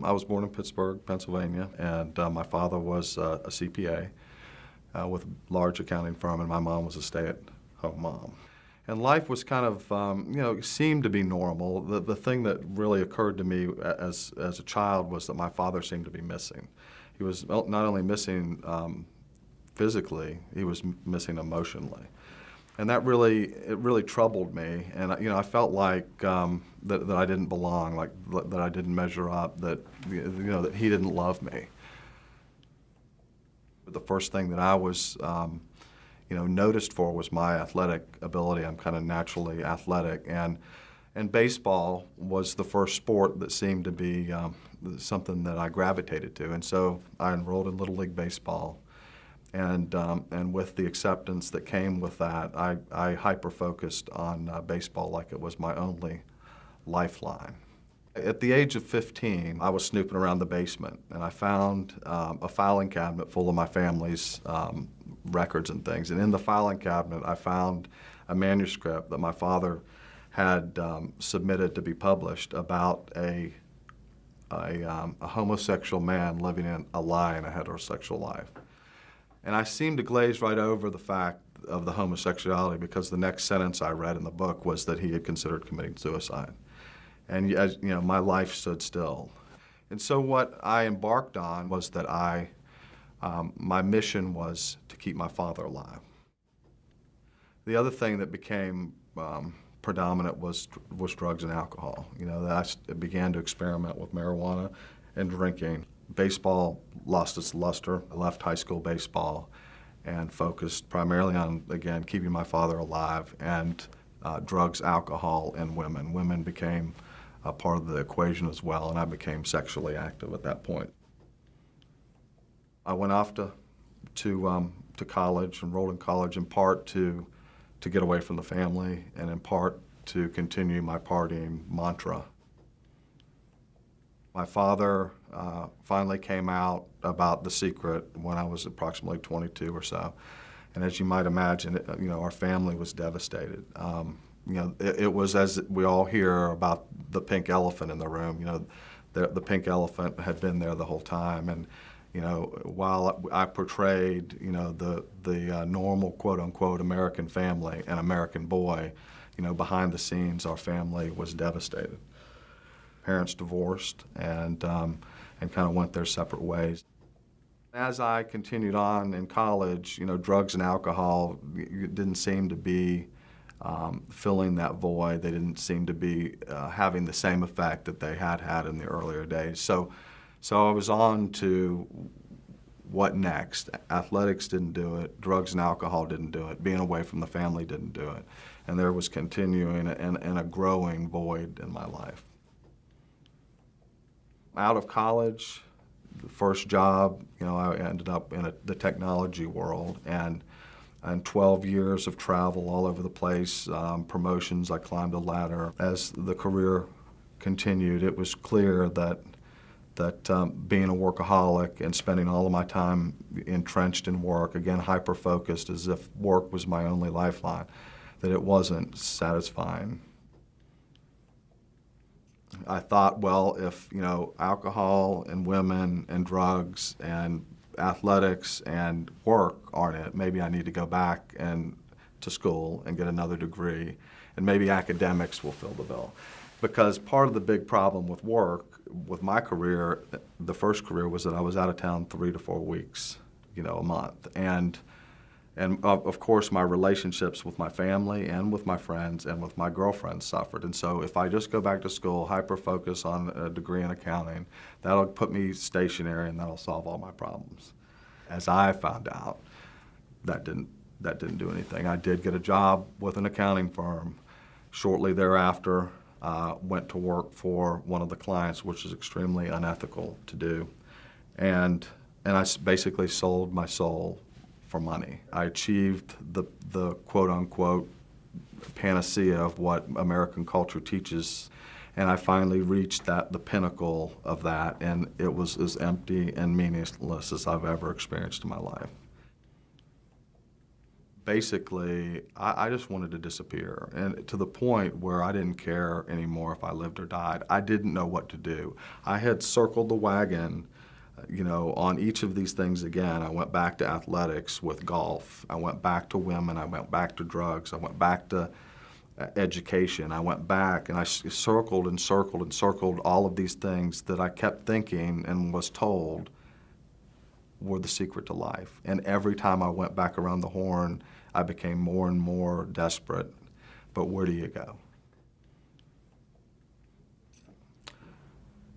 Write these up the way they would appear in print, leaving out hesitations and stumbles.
I was born in Pittsburgh, Pennsylvania, and my father was a CPA with a large accounting firm, and my mom was a stay-at-home mom. And life was kind of, seemed to be normal. The thing that really occurred to me as a child was that my father seemed to be missing. He was not only missing physically, he was missing emotionally. And that really troubled me. And I felt like that I didn't belong, like that I didn't measure up, that that he didn't love me. The first thing that I was noticed for was my athletic ability. I'm kind of naturally athletic, and baseball was the first sport that seemed to be something that I gravitated to. And so I enrolled in Little League Baseball. And with the acceptance that came with that, I hyper-focused on baseball like it was my only lifeline. At the age of 15, I was snooping around the basement, and I found a filing cabinet full of my family's records and things. And in the filing cabinet, I found a manuscript that my father had submitted to be published about a homosexual man living in a lie in a heterosexual life. And I seemed to glaze right over the fact of the homosexuality because the next sentence I read in the book was that he had considered committing suicide. And as you know, my life stood still. And so what I embarked on was that my mission was to keep my father alive. The other thing that became predominant was drugs and alcohol. That I began to experiment with marijuana and drinking. Baseball lost its luster. I left high school baseball and focused primarily on, again, keeping my father alive, and drugs, alcohol, and women. Women became a part of the equation as well, and I became sexually active at that point. I went off to college, enrolled in college in part to get away from the family, and in part to continue my partying mantra. My father finally came out about the secret when I was approximately 22 or so. And as you might imagine, our family was devastated. It was, as we all hear, about the pink elephant in the room. The pink elephant had been there the whole time. And while I portrayed the normal quote-unquote American family and American boy, behind the scenes our family was devastated. Parents divorced and kind of went their separate ways. As I continued on in college, drugs and alcohol didn't seem to be filling that void. They didn't seem to be having the same effect that they had in the earlier days. So I was on to what next. Athletics didn't do it. Drugs and alcohol didn't do it. Being away from the family didn't do it. And there was continuing and a growing void in my life. Out of college, the first job, I ended up in the technology world, and 12 years of travel all over the place, promotions, I climbed a ladder. As the career continued, it was clear that being a workaholic and spending all of my time entrenched in work, again hyper-focused as if work was my only lifeline, that it wasn't satisfying. I thought, well, if alcohol and women and drugs and athletics and work aren't it, maybe I need to go back to school and get another degree, and maybe academics will fill the bill. Because part of the big problem with work, with my career, the first career, was that I was out of town 3 to 4 weeks, a month. And of course, my relationships with my family and with my friends and with my girlfriend suffered. And so if I just go back to school, hyper-focus on a degree in accounting, that'll put me stationary and that'll solve all my problems. As I found out, that didn't do anything. I did get a job with an accounting firm. Shortly thereafter, went to work for one of the clients, which is extremely unethical to do. And I basically sold my soul for money. I achieved the quote-unquote panacea of what American culture teaches, and I finally reached the pinnacle of that, and it was as empty and meaningless as I've ever experienced in my life. basically, I just wanted to disappear, and to the point where I didn't care anymore if I lived or died. I didn't know what to do. I had circled the wagon, on each of these things again. I went back to athletics with golf. I went back to women. I went back to drugs. I went back to education. I went back and I circled and circled and circled all of these things that I kept thinking and was told were the secret to life. And every time I went back around the horn, I became more and more desperate. But where do you go?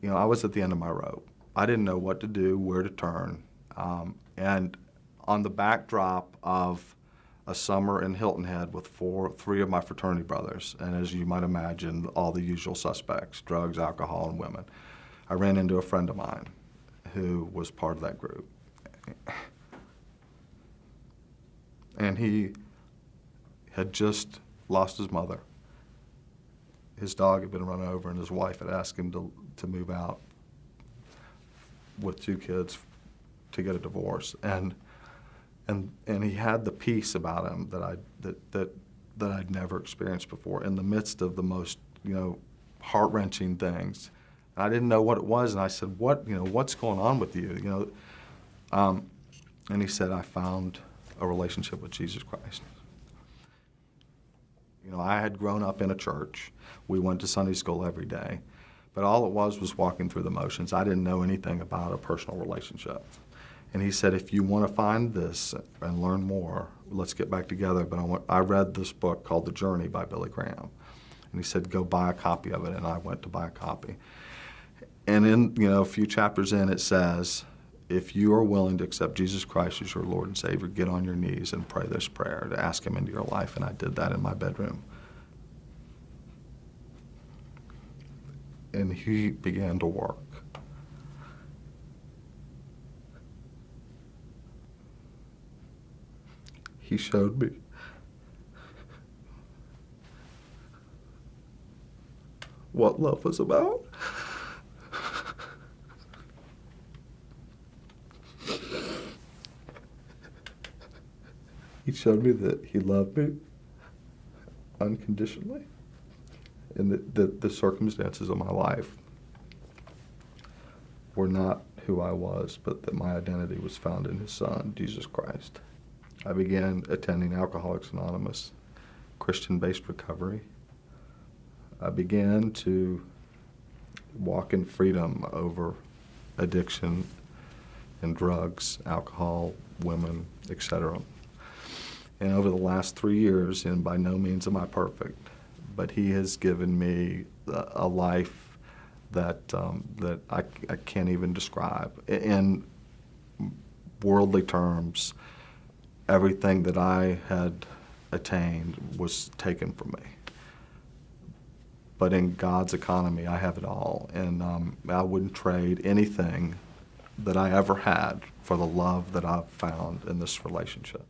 I was at the end of my rope. I didn't know what to do, where to turn. And on the backdrop of a summer in Hilton Head with three of my fraternity brothers, and as you might imagine, all the usual suspects, drugs, alcohol, and women, I ran into a friend of mine who was part of that group. And he had just lost his mother. His dog had been run over, and his wife had asked him to move out with 2 kids to get a divorce. And he had the peace about him that I'd never experienced before in the midst of the most heart-wrenching things. And I didn't know what it was, and I said, what's going on with you? And he said, I found a relationship with Jesus Christ. I had grown up in a church. We went to Sunday school every day. But all it was walking through the motions. I didn't know anything about a personal relationship. And he said, if you want to find this and learn more, let's get back together. But I read this book called The Journey by Billy Graham. And he said, go buy a copy of it. And I went to buy a copy. And in, a few chapters in, it says, if you are willing to accept Jesus Christ as your Lord and Savior, get on your knees and pray this prayer to ask him into your life. And I did that in my bedroom. And he began to work. He showed me what love was about. He showed me that he loved me unconditionally, and that the circumstances of my life were not who I was, but that my identity was found in his Son, Jesus Christ. I began attending Alcoholics Anonymous, Christian-based recovery. I began to walk in freedom over addiction and drugs, alcohol, women, etc. And over the last 3 years, and by no means am I perfect, but he has given me a life that I can't even describe. In worldly terms, everything that I had attained was taken from me. But in God's economy, I have it all. And I wouldn't trade anything that I ever had for the love that I've found in this relationship.